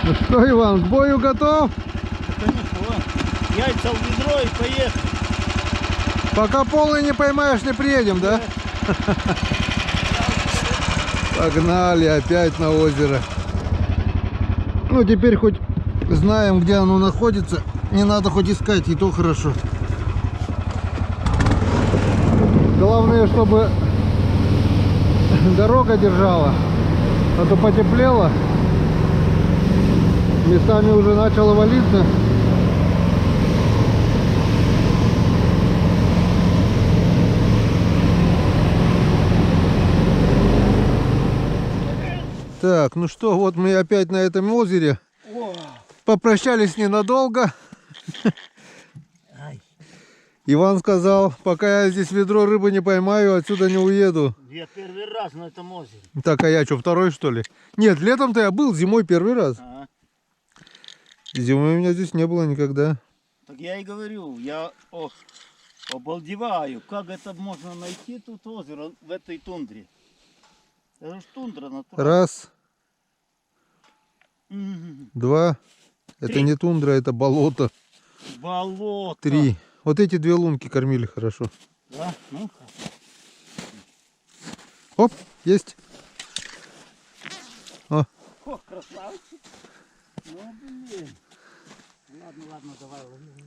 Ну что, Иван, к бою готов? Конечно, вон. Яйца в ведро и поехали. Пока полный не поймаешь, не приедем, да? Погнали опять на озеро. Ну, теперь хоть знаем, где оно находится. Не надо хоть искать, и то хорошо. Главное, чтобы дорога держала. А то потеплело. Местами уже начало валиться. Так, ну что, вот мы опять на этом озере. Попрощались ненадолго. Иван сказал, пока я здесь ведро рыбы не поймаю, отсюда не уеду. Я первый раз на этом озере. Так, а я что, второй что ли? Нет, летом-то я был, зимой первый раз. Зимой у меня здесь не было никогда. Так я и говорю, я обалдеваю, как это можно найти тут озеро в этой тундре. Это же тундра натуральная. Раз, два. Это Три. не тундра, это болото. Болото. Три. Вот эти две лунки кормили хорошо. Да? Ну-ка. Оп, есть. О. О, красавчик. Ну, блин. Ладно, давай лови.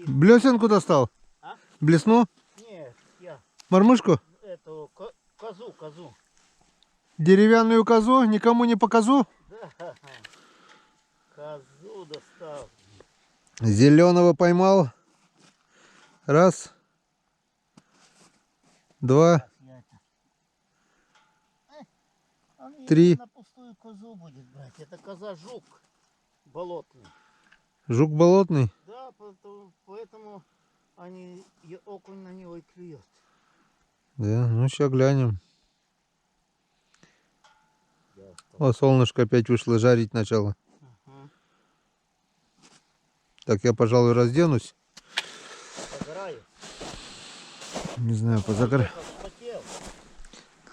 Блесенку достал? А? Блесну? Нет, я Мормышку? эту козу. Деревянную козу? Никому не покажу? Да. Козу достал. Зеленого поймал. Раз. Два. Он Три. на пустую козу будет брать. Это коза жук болотный. Жук болотный. Да, поэтому окунь на него и клюет. Да, ну сейчас глянем. О, солнышко опять вышло, жарить начало. Ага. Так, я, пожалуй, разденусь. Позагораю. Не знаю, позагораю. Вспотел.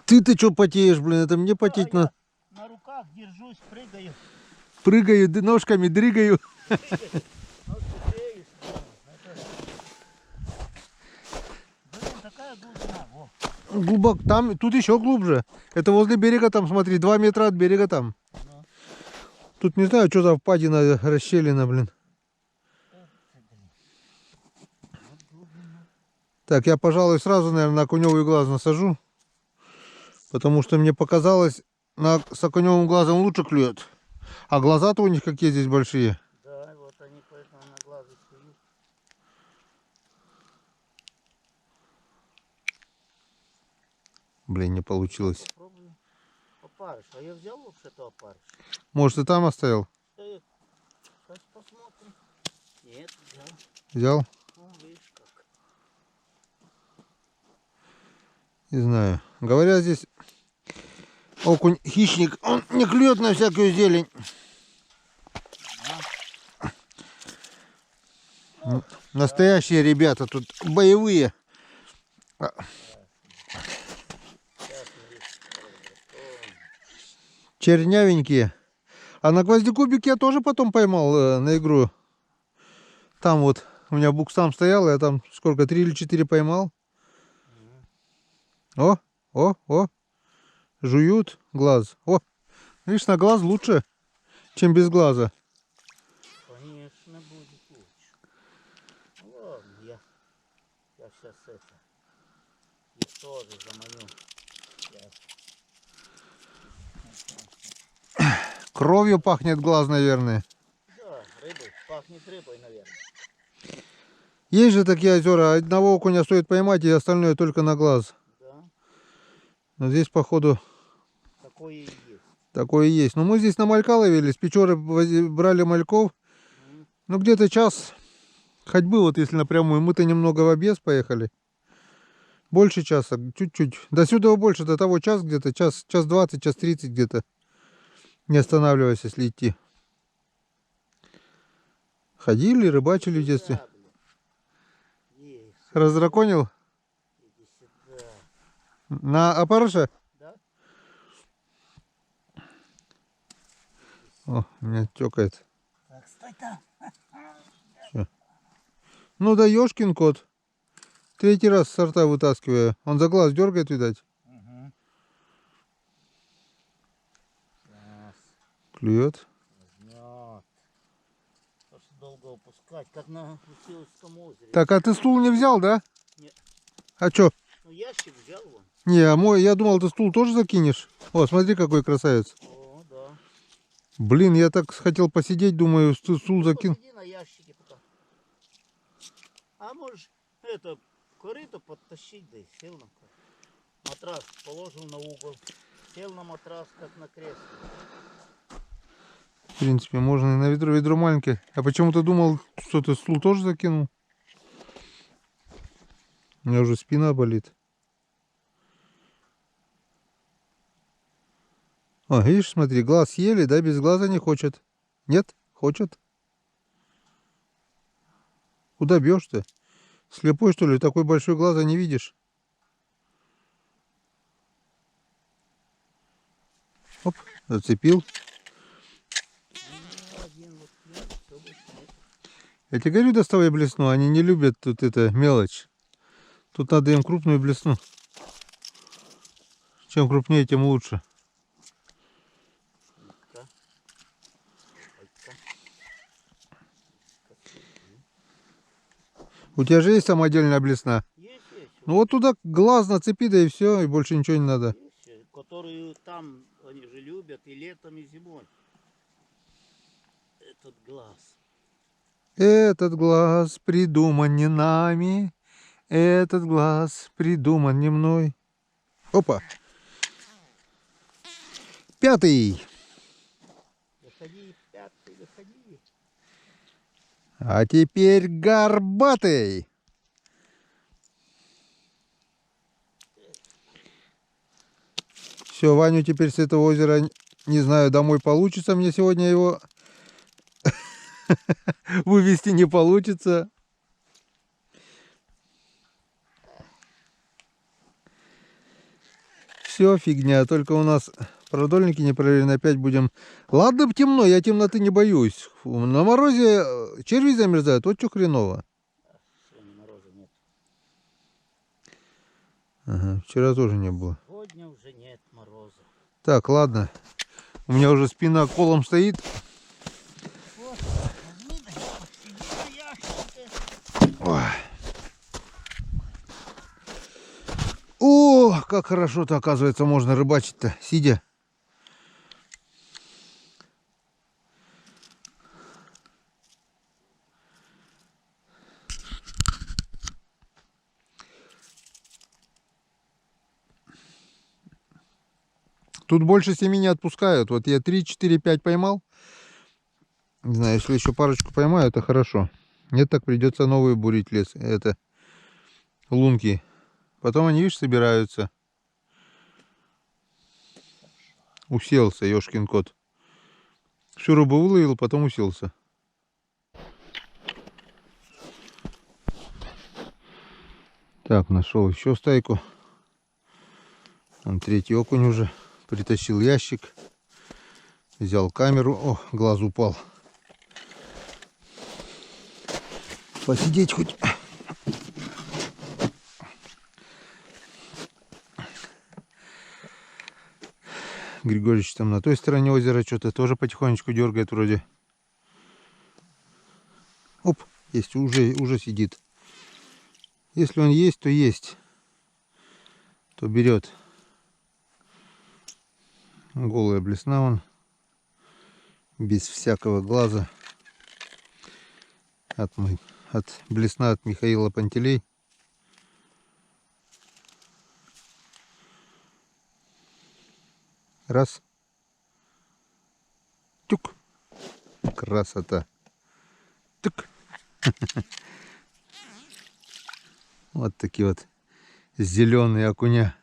Ты что потеешь, блин? Это мне потеть надо. На руках держусь, прыгаю. Прыгаю, ножками дрыгаю. Блин, такая глубина. Во. Глубоко. Там, тут еще глубже. Это возле берега там, смотри, 2 метра от берега там. Ну. Тут не знаю, что за впадина, расщелина, блин. Так, я, пожалуй, сразу, наверное, на окуневый глаз насажу. Потому что мне показалось, с окуневым глазом лучше клюет. А глаза-то у них какие здесь большие. Да, вот они поэтому на глазу клюют. Блин, не получилось. Попробую. Опарыш. А я взял вообще-то опарыш? Может, и там оставил? Сейчас посмотрим. Нет, взял. Взял? Ну, видишь как. Не знаю. Говорят, здесь окунь хищник, он не клюет на всякую зелень. Настоящие ребята тут, боевые. Чернявенькие. А на гвоздекубике я тоже потом поймал на игру. Там вот у меня буксам стоял, я там сколько, 3 или 4 поймал. О. Жуют глаз. О, видишь, на глаз лучше, чем без глаза. Конечно, будет лучше. Ну, ладно, я сейчас это. И тоже заманю. Кровью пахнет глаз, наверное. Да, рыбой. Пахнет рыбой, наверное. Есть же такие озера, одного окуня стоит поймать, и остальное только на глаз. Да. Но здесь, походу, Такое и есть. такое и есть. Но мы здесь на малька ловили, с Печоры брали мальков. Ну, где-то час ходьбы, вот если напрямую. Мы-то немного в объезд поехали. Больше часа, чуть-чуть. До сюда больше, до того час где-то, час 20, час 30 где-то. Не останавливаясь, если идти. Ходили, рыбачили в детстве. Раздраконил? Иди сюда. На опарыша? Да? О, у меня тёкает. Так, стой там. Ну да ёшкин кот. Третий раз с сорта вытаскиваю. Он за глаз дергает, видать. Угу. Сейчас Клюет. возьмет. Потому что долго упускать, как на Усиловском озере. Так, а ты стул не взял, да? Нет. А чё? Ну ящик взял вон. Не, а мой, я думал, ты стул тоже закинешь. О, смотри, какой красавец. О, да. Блин, я так хотел посидеть, думаю, стул закину. Посиди на ящике пока. А можешь это корыто подтащить, да и сел на корыто. Матрас положил на угол. Сел на матрас, как на кресло. В принципе, можно и на ведро. Ведро маленькое. А почему ты думал, что ты стул тоже закинул? У меня уже спина болит. О, видишь, смотри, глаз съели, да, без глаза не хочет. Нет? Хочет. Куда бьешь-то? Слепой, что ли? Такой большой глаза не видишь? Оп, зацепил. Ну, один вот клюв, всё, больше нет. Я тебе говорю, доставай блесну. Они не любят тут это мелочь. Тут надо им крупную блесну. Чем крупнее, тем лучше. Ну-ка. Ой-ка. У тебя же есть самодельная блесна? Есть, есть. Ну вот туда глаз нацепи, да и все, и больше ничего не надо. Есть, которые там, они же любят и летом, и зимой. Этот глаз. Этот глаз придуман не нами, этот глаз придуман не мной. Опа! Пятый! Выходи, пятый, выходи. А теперь горбатый! Все, Ваню теперь с этого озера, не знаю, домой получится мне сегодня его вывести, не получится. Все фигня, только у нас продольники не проверены, опять будем. Ладно б темно, я темноты не боюсь. На морозе черви замерзают, вот что хреново. Сегодня мороза нет. Ага, вчера тоже не было. Сегодня уже нет мороза. Так, ладно. У меня уже спина колом стоит. Вот, возьми, да посиди на ящике. Ой. О, как хорошо-то, оказывается, можно рыбачить-то, сидя. Тут больше 7 не отпускают. Вот я 3, 4, 5 поймал. Не знаю, если еще парочку поймаю, это хорошо. Нет, так придется новые бурить лес. Это лунки. Потом они, видишь, собираются. Уселся, ёшкин кот. Всю рыбу выловил, потом уселся. Так, нашел еще стайку. Он третий окунь уже. Притащил ящик. Взял камеру. О, глаз упал. Посидеть хоть. Григорьевич там на той стороне озера что-то тоже потихонечку дергает вроде. Оп, есть, уже сидит. Если он есть, то есть. То берет. Голая блесна он. Без всякого глаза. От блесна от Михаила Пантелей. Раз. Тюк. Красота. Тюк. Вот такие вот зеленые окуня.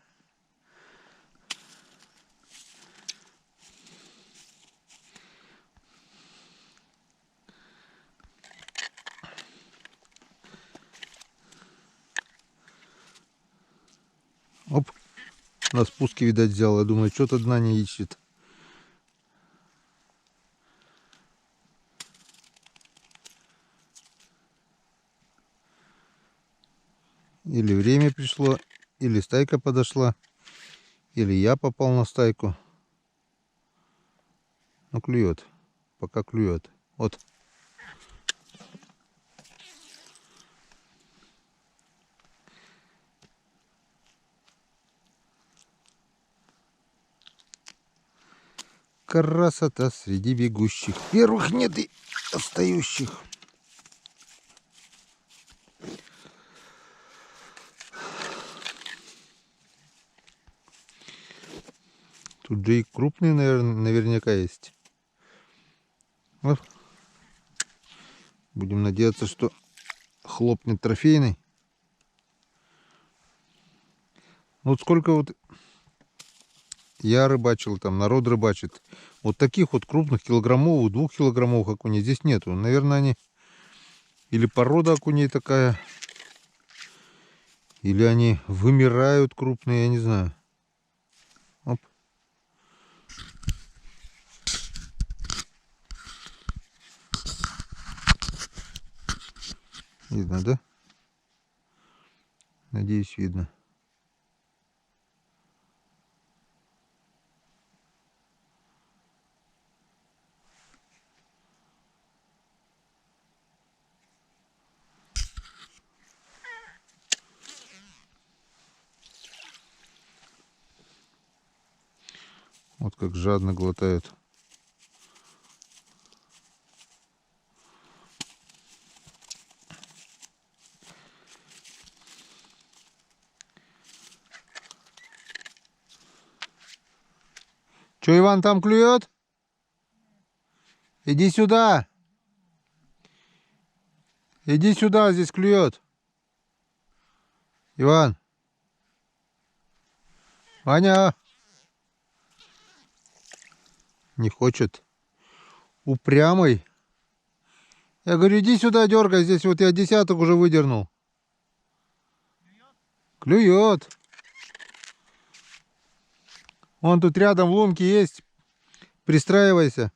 Оп. На спуске, видать, взял. Я думаю, что-то дна не ищет. Или время пришло, или стайка подошла, или я попал на стайку. Ну, клюет. Пока клюет. Вот. Красота среди бегущих. Первых нет и остающих. Тут же и крупные, наверняка есть. Вот. Будем надеяться, что хлопнет трофейный. Вот сколько вот я рыбачил, там народ рыбачит. Вот таких вот крупных килограммовых, 2-килограммовых окуней здесь нету. Наверное, они или порода окуней такая, или они вымирают крупные, я не знаю. Оп. Видно, да? Надеюсь, видно. Вот как жадно глотают. Че, Иван, там клюет? Иди сюда. Иди сюда, здесь клюет. Иван. Ваня. Не хочет. Упрямый. Я говорю, иди сюда, дергай. Здесь вот я десяток уже выдернул. Клюет. Вон тут рядом в лунке есть. Пристраивайся.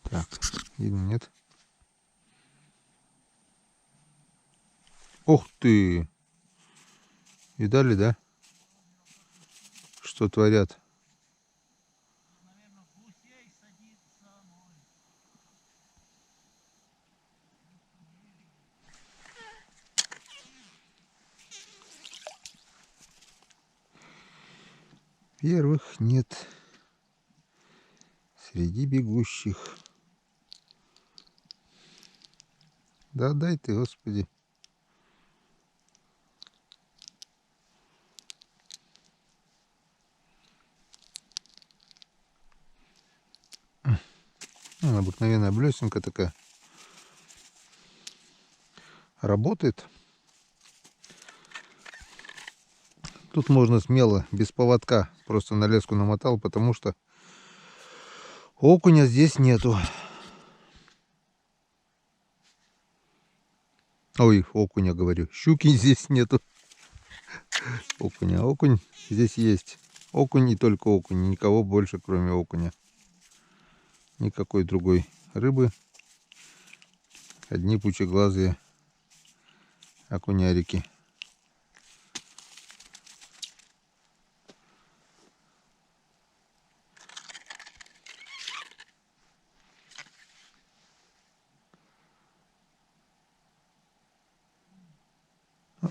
Так, видно, нет? Ух ты! Видали, да? Что творят? Первых нет. Среди бегущих. Да дай ты, Господи. Ну, обыкновенная блесенка такая. Работает. Тут можно смело, без поводка. Просто на леску намотал, потому что окуня здесь нету. Ой, окуня говорю. Щуки здесь нету. Окуня. Окунь здесь есть. Окунь и только окунь. Никого больше, кроме окуня. Никакой другой рыбы. Одни пучеглазые окунярики.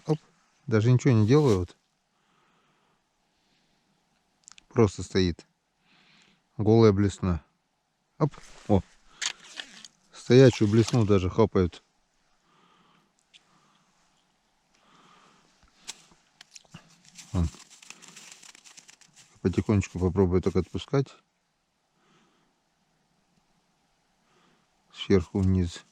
Оп. Даже ничего не делаю. Вот. Просто стоит. Голая блесна. Оп. О. Стоячую блесну даже хапают. Вон. Потихонечку попробую так отпускать. Сверху вниз.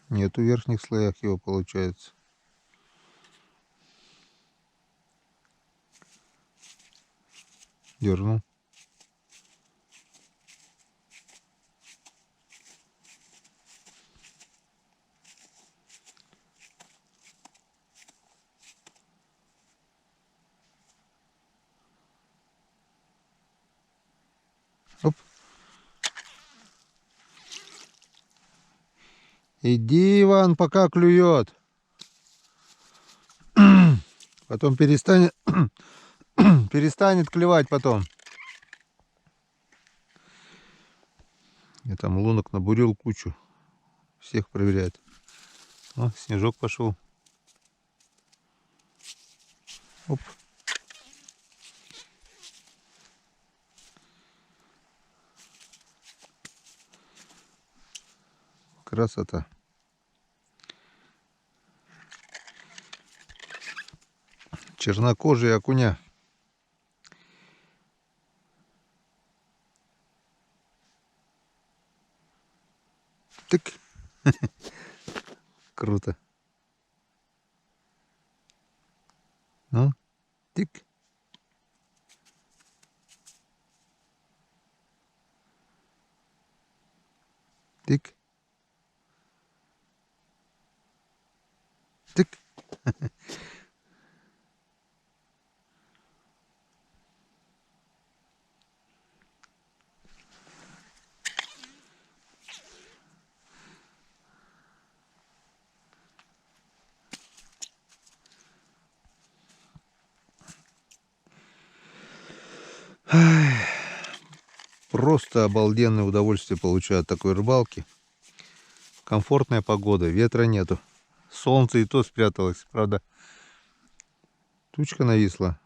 Нету в верхних слоях его получается. Дернул. Иди, Иван, пока клюет. Потом перестанет, перестанет клевать потом. Я там лунок набурил кучу. Всех проверяет. О, снежок пошел. Оп. Красота. Чернокожий окуня. Тык. Круто. Ну, тык. Тык. Тык. Просто обалденное удовольствие получаю от такой рыбалки. Комфортная погода, ветра нету. Солнце и то спряталось, правда. Тучка нависла.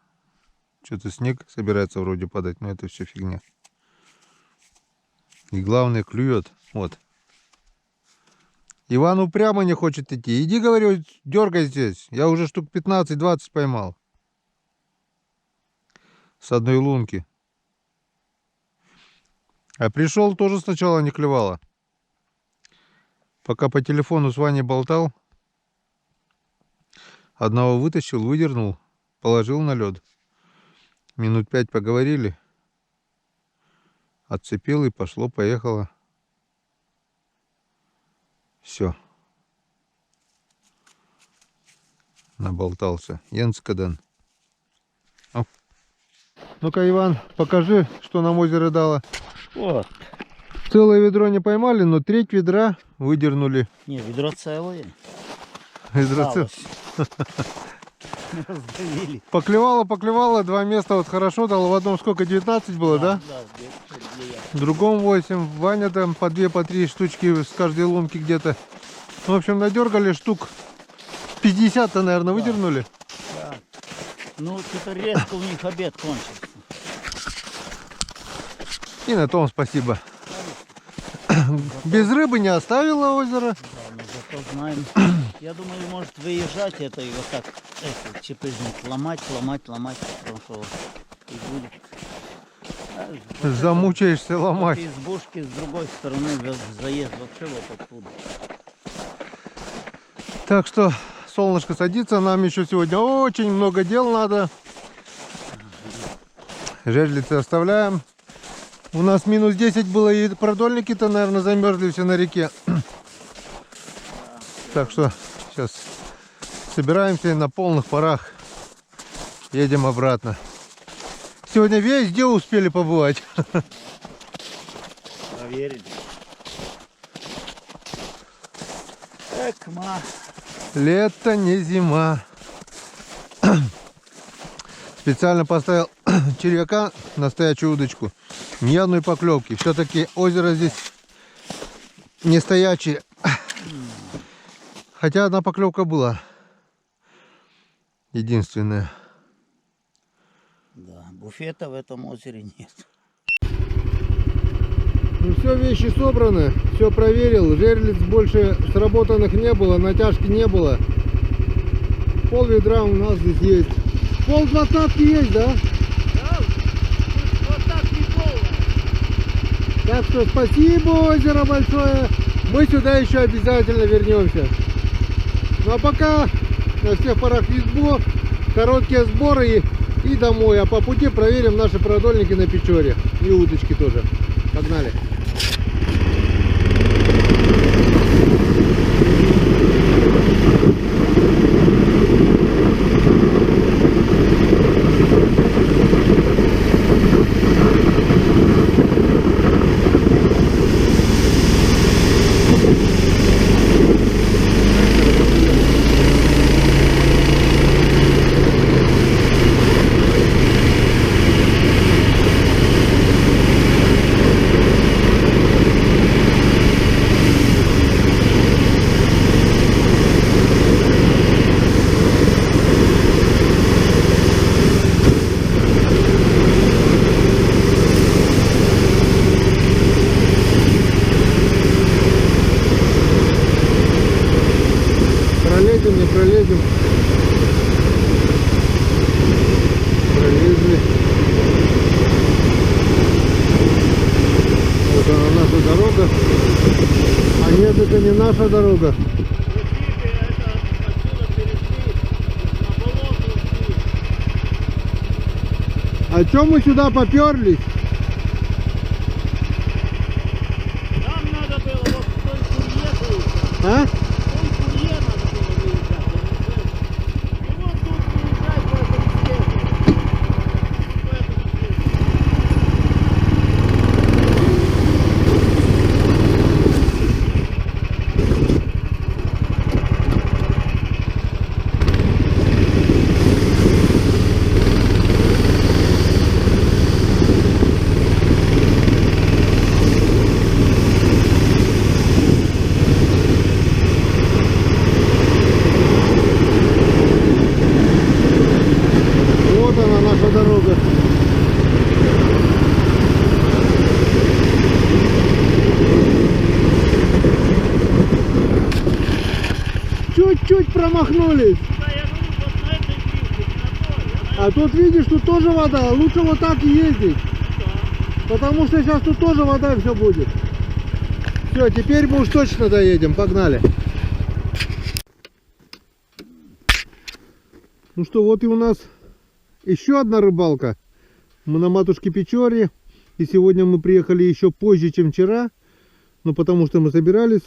Что-то снег собирается вроде падать, но это все фигня. И главное, клюет. Вот. Иван упрямо не хочет идти. Иди, говорю, дергай здесь. Я уже штук 15-20 поймал. С одной лунки. А пришел, тоже сначала не клевало. Пока по телефону с Ваней болтал, одного вытащил, выдернул, положил на лед. Минут 5 поговорили. Отцепил и пошло-поехало. Все. Наболтался. Янскаден. Ну-ка, Иван, покажи, что нам озеро дало. Вот. Целое ведро не поймали, но треть ведра выдернули. Не, ведро целое. Ведро целое. Раздавили. Поклевало, 2 места вот хорошо дало. В одном сколько, 19 было, да? Да, где я. В другом 8. Ваня там по 2, по 3 штучки с каждой лунки где-то. В общем, надергали штук 50-то, наверное, выдернули. Да. Ну, что-то резко у них обед кончился. И на том спасибо. Без рыбы не оставило озеро. Да, мы зато знаем. Я думаю, может выезжать это и вот так этот чепыжник ломать, потому что и будет. Замучаешься ломать. Вот избушки с другой стороны заезд вообще вот оттуда. Так что солнышко садится, нам еще сегодня очень много дел надо. Жерлицы оставляем. У нас минус 10 было, и продольники-то, наверное, замерзли все на реке. Так что сейчас собираемся и на полных парах едем обратно. Сегодня везде успели побывать. Проверили. Экма. Лето не зима. Специально поставил червяка на стоячую удочку. Ни одной поклевки. Все-таки озеро здесь не стоячее. Хотя одна поклевка была. Единственная. Да, буфета в этом озере нет. Ну все, вещи собраны. Все проверил. Жерлиц больше сработанных не было. Натяжки не было. Пол ведра у нас здесь есть. Пол двадцатки есть, да? Да, двадцатки полная. Так что спасибо, озеро большое. Мы сюда еще обязательно вернемся. Ну а пока на всех парах в избу, короткие сборы и домой. А по пути проверим наши продольники на Печоре. И удочки тоже. Погнали. наша дорога. Пришли, это отсюда перешли, на болото ушли. А чё мы сюда поперлись? Там надо было вот в той курье выезжать. А? В той курье надо было выезжать. И вот тут выезжать по этому следу. По этому следу. Вот она, наша дорога. Чуть-чуть промахнулись. Да, я говорю, вот на этой грилке, не на той, а на А тут видишь, тут тоже вода. Лучше вот так и ездить. да. Потому что сейчас тут тоже вода все будет. Все, теперь мы уж точно доедем. Погнали. Ну что, вот и у нас еще одна рыбалка. Мы на Матушке Печоре. И сегодня мы приехали еще позже, чем вчера. Но потому что мы собирались.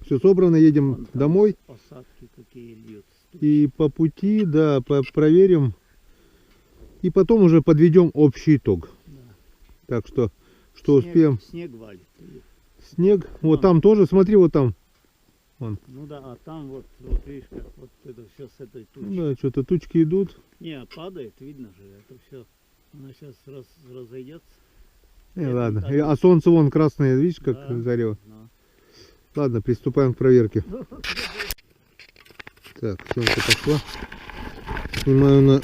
Все собрано, едем домой. Посадки какие льются. И по пути, да, проверим. И потом уже подведем общий итог. Да. Так что успеем. Снег валит. Снег. Вот там тоже, смотри, вот там. Ну да, а там вот видишь, как вот это все с этой тучи. Ну да, что-то тучки идут. Не, падает, видно же, это все. Она сейчас разойдется. Ладно. так. А солнце вон красное, видишь, как Да. зарево. Да. Ладно, приступаем к проверке. Так, съемка пошла. Снимаю на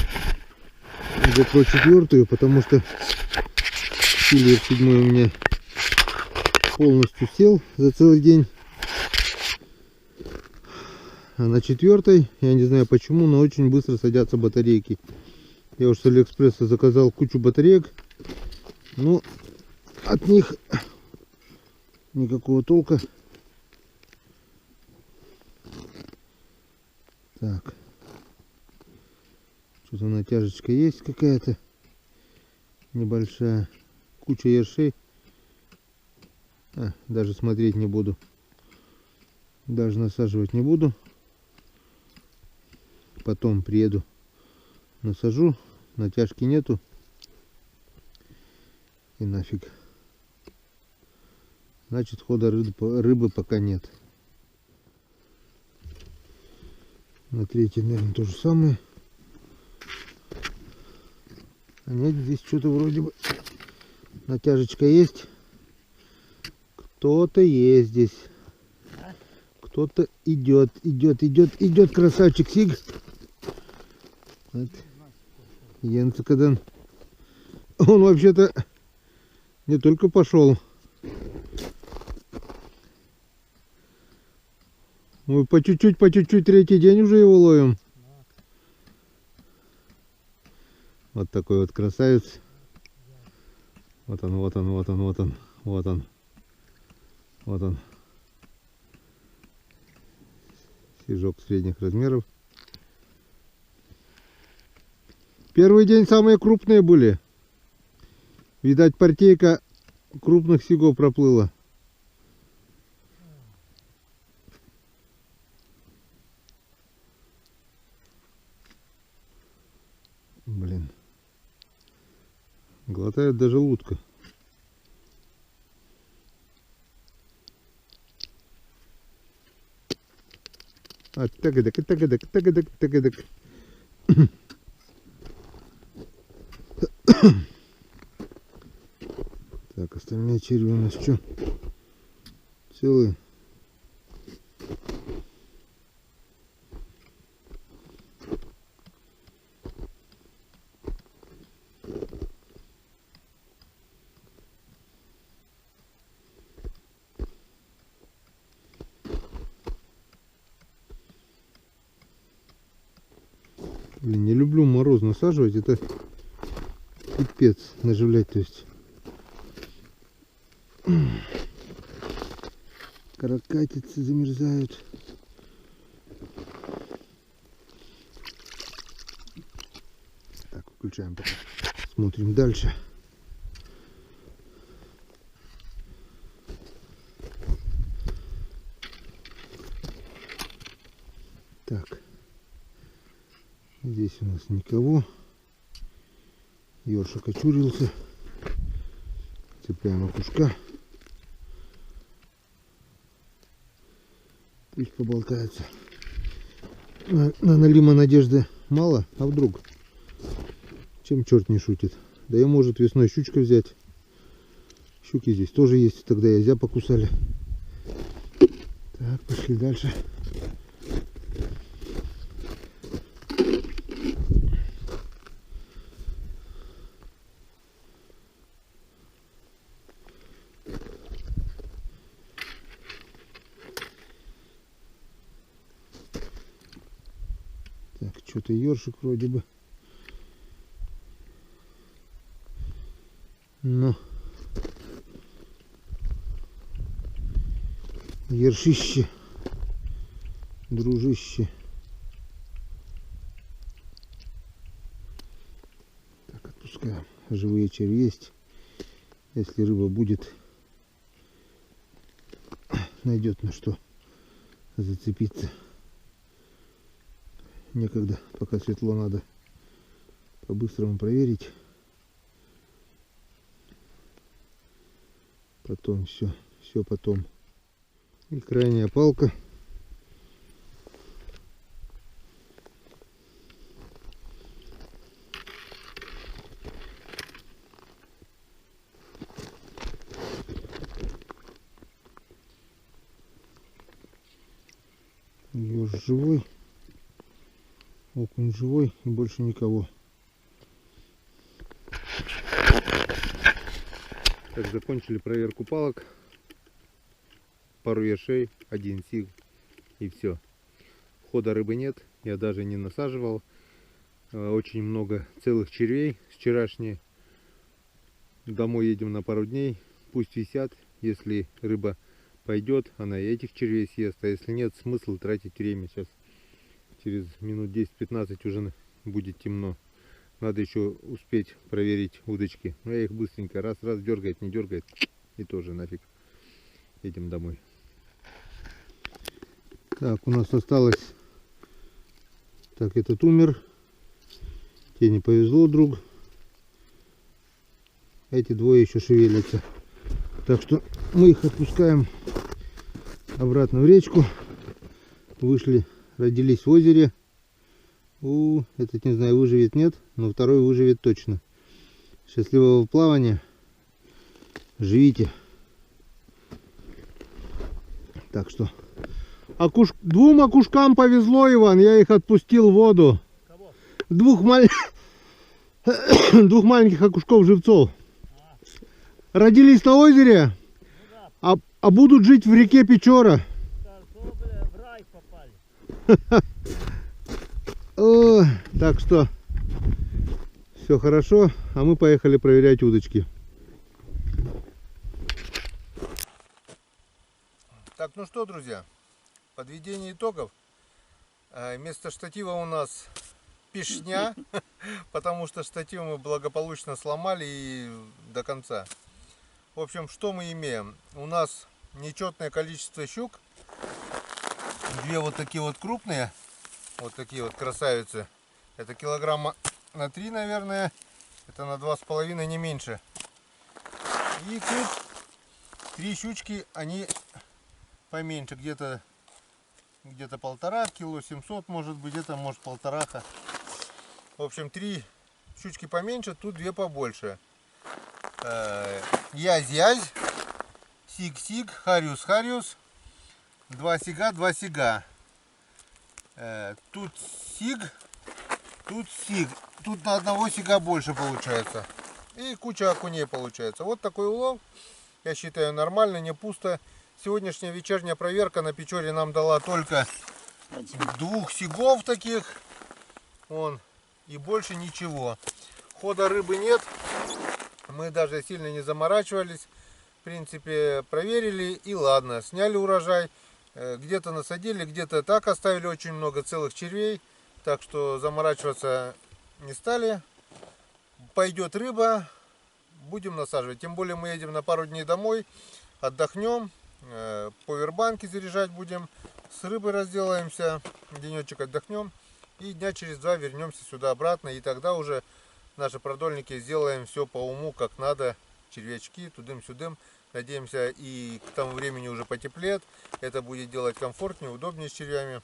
GoPro 4, потому что киллер 7 у меня полностью сел за целый день. А на 4, я не знаю почему, но очень быстро садятся батарейки. Я уж с Алиэкспресса заказал кучу батареек, но от них никакого толка. Так, что-то натяжечка есть какая-то небольшая, куча ершей. Даже смотреть не буду, даже насаживать не буду. Потом приеду, насажу, натяжки нету и нафиг. Значит, хода рыбы пока нет. На 3, наверное, то же самое. А нет, здесь что-то вроде бы натяжечка есть. Кто-то есть здесь. Кто-то идет, красавчик Сиг. Вот. Йенцекаден. Он вообще-то не только пошел. Мы по чуть-чуть, 3-й день уже его ловим. Вот такой вот красавец. Вот он. Сижок средних размеров. Первый день самые крупные были. Видать, партейка крупных сигов проплыла. Блин. Глотает даже утка. Тагадак. Так, остальные черви у нас что? Целые. Блин, не люблю мороз насаживать, это пипец наживлять, то есть. каракатицы замерзают. Так, выключаем пока. Смотрим дальше. Так. Здесь у нас никого. Ёршик очурился. Цепляем окушка. Пусть поболтается. На налима надежды мало, а вдруг? Чем черт не шутит? Да и может весной щучка взять. Щуки здесь тоже есть, тогда язя покусали. Так, пошли дальше. Так, что-то ёршик вроде бы. Но ершище, дружище. Так, отпускаем. Живые черви есть. Если рыба будет, найдет на что зацепиться. Некогда, пока светло, надо по-быстрому проверить. Потом все потом. И крайняя палка. Ёж живой. Окунь живой и больше никого. Так, закончили проверку палок. Пару ершей, один сиг и все. Хода рыбы нет, я даже не насаживал. Очень много целых червей вчерашние. Домой едем на пару дней, пусть висят. Если рыба пойдет, она и этих червей съест. А если нет, смысл тратить время. Сейчас через минут 10-15 уже будет темно. Надо еще успеть проверить удочки. Но я их быстренько раз дергает, не дергает. И тоже нафиг. Едем домой. Так, у нас осталось. Так, этот умер. Тебе не повезло, друг. Эти двое еще шевелятся. Так что мы их отпускаем обратно в речку. Вышли, родились в озере. Этот, не знаю, выживет, нет, но второй выживет точно. Счастливого плавания. Живите. Так что двум окушкам повезло, Иван. Я их отпустил в воду. Кого? Двух маленьких окушков живцов. Родились на озере, а будут жить в реке Печора. В рай попали. Так что все хорошо, а мы поехали проверять удочки. Так, ну что, друзья, подведение итогов. Вместо штатива у нас пешня, потому что штатив мы благополучно сломали и до конца. В общем, что мы имеем? У нас нечетное количество щук. Две вот такие вот крупные. Вот такие вот красавицы. Это килограмма на 3, наверное. Это на 2,5, не меньше. И тут 3 щучки, они поменьше. Где-то 1,5 кило, 700 может быть, где-то может 1,5. В общем, 3 щучки поменьше, тут 2 побольше. Язь, сиг, хариус, 2 сига. Тут сиг, тут на одного сига больше получается. И куча окуней получается. Вот такой улов, я считаю, нормально, не пусто. Сегодняшняя вечерняя проверка на Печоре нам дала только 2 сигов таких. И больше ничего. Хода рыбы нет. Мы даже сильно не заморачивались. принципе, проверили и ладно. Сняли урожай, где-то насадили, где-то так оставили очень много целых червей. Так что заморачиваться не стали. Пойдет рыба, будем насаживать. Тем более мы едем на пару дней домой, отдохнем, повербанки заряжать будем, с рыбой разделаемся, денечек отдохнем и дня через 2 вернемся сюда обратно. И тогда уже наши продольники сделаем все по уму, как надо, червячки, тудым-сюдым. Надеемся, и к тому времени уже потеплеет, это будет делать комфортнее, удобнее с червями.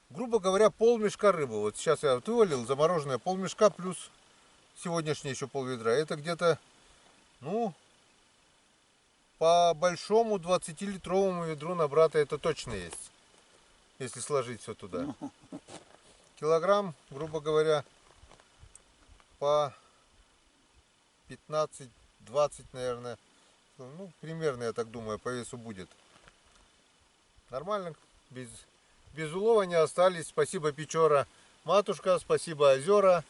Грубо говоря, полмешка рыбы. Вот сейчас я вывалил замороженное полмешка плюс сегодняшнее еще полведра. Это где-то, ну, по большому 20-литровому ведру на брата это точно есть. Если сложить все туда. Килограмм, грубо говоря, по 15-20, наверное. Ну, примерно, я так думаю, по весу будет. Нормально. Без улова не остались. Спасибо, Печора, матушка. Спасибо, Озера.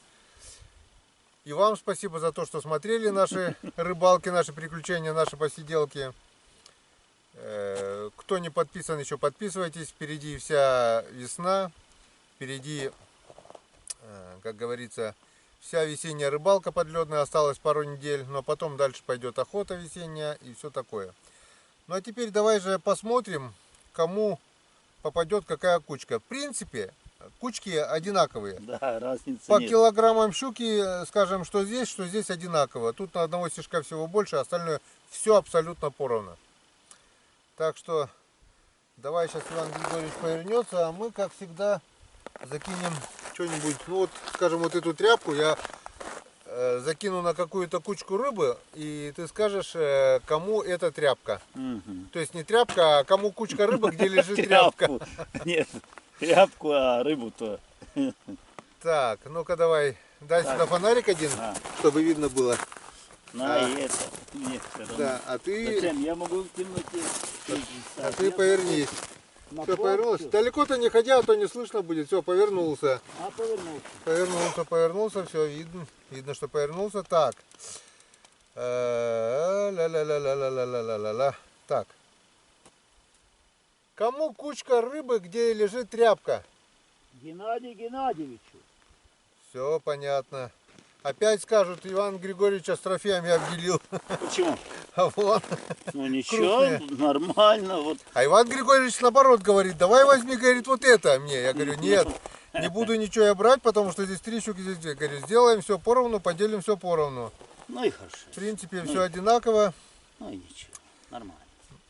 И вам спасибо за то, что смотрели наши рыбалки, наши приключения, наши посиделки. Кто не подписан, еще подписывайтесь. Впереди вся весна. Впереди, как говорится, вся весенняя рыбалка подледная. Осталось пару недель. Но потом дальше пойдет охота весенняя и все такое. Ну а теперь давай же посмотрим, кому попадет какая кучка. В принципе, кучки одинаковые. Да, разницы По нет. килограммам щуки, скажем, что здесь одинаково. Тут на одного стежка всего больше, остальное все абсолютно поровну. Так что давай сейчас Иван Григорьевич повернется, а мы, как всегда, закинем что-нибудь. Ну вот, скажем, вот эту тряпку я закину на какую-то кучку рыбы, и ты скажешь, кому эта тряпка. Мгм. То есть не тряпка, а кому кучка рыбы, где лежит тряпка. Тряпку. Нет, тряпку, а рыбу-то. Так, ну-ка давай, дай Так. сюда фонарик один, На, чтобы видно было. на и это. Мне всё равно. Да, а ты Зачем? Я могу в темноте. повернись. На Все, повернулся. плавку. Далеко-то не ходя, а то не слышно будет. Все, повернулся. А повернулся. Повернулся, все, видно. Видно, что повернулся. Так. Ла-ла-ла-ла-ла-ла-ла-ла-ла-ла. Так. Кому кучка рыбы, где лежит тряпка? Геннадию Геннадьевичу. Все понятно. Опять скажут, Иван Григорьевич с трофеями обделил. Почему? А вон. Ну ничего, Крупные. нормально. Вот. А Иван Григорьевич наоборот говорит, давай возьми, говорит, вот это мне. Я говорю, нет, не буду ничего я брать, потому что здесь 3 щуки, здесь 2. Говорю, сделаем все поровну, поделим все поровну. Ну и хорошо. В принципе, все одинаково. Ну и ничего. Нормально.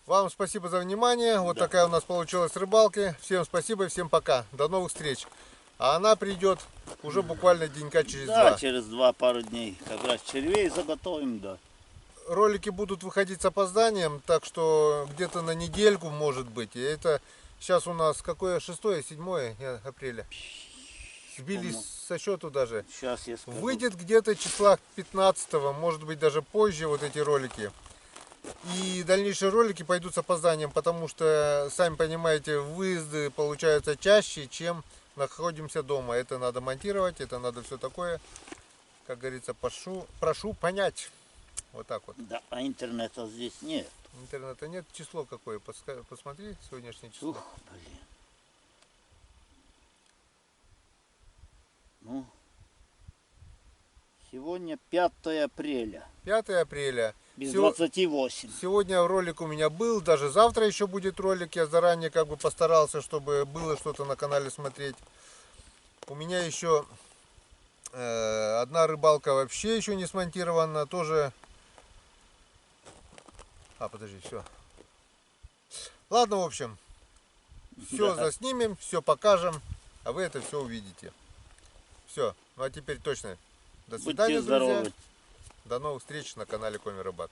Вам спасибо за внимание. Вот Да. такая у нас получилась рыбалка. Всем спасибо и всем пока. До новых встреч. А она придет уже буквально денька через Да, 2. через пару дней как раз червей заготовим, да. Ролики будут выходить с опозданием, так что где-то на недельку может быть. И это сейчас у нас какое? 6-7 апреля. Сбились По-моему. со счету даже. Сейчас я скажу. Выйдет где-то числа 15, может быть даже позже вот эти ролики. И дальнейшие ролики пойдут с опозданием, потому что, сами понимаете, выезды получаются чаще, чем находимся дома. Это надо монтировать, это надо все такое. Как говорится, прошу понять. Вот так вот. Да, а интернета здесь нет. Интернета нет. Число какое? Посмотри, сегодняшнее число. Ух, блин. Ну, сегодня 5 апреля. 5 апреля. Без Всего- 28. Сегодня ролик у меня был, даже завтра еще будет ролик. Я заранее как бы постарался, чтобы было что-то на канале смотреть. У меня еще одна рыбалка вообще еще не смонтирована, тоже. Подожди, все. Ладно, в общем, все Да. заснимем, все покажем, а вы это все увидите. Все, ну а теперь точно. До свидания, Будьте здоровы. друзья. До новых встреч на канале Коми Рыбак.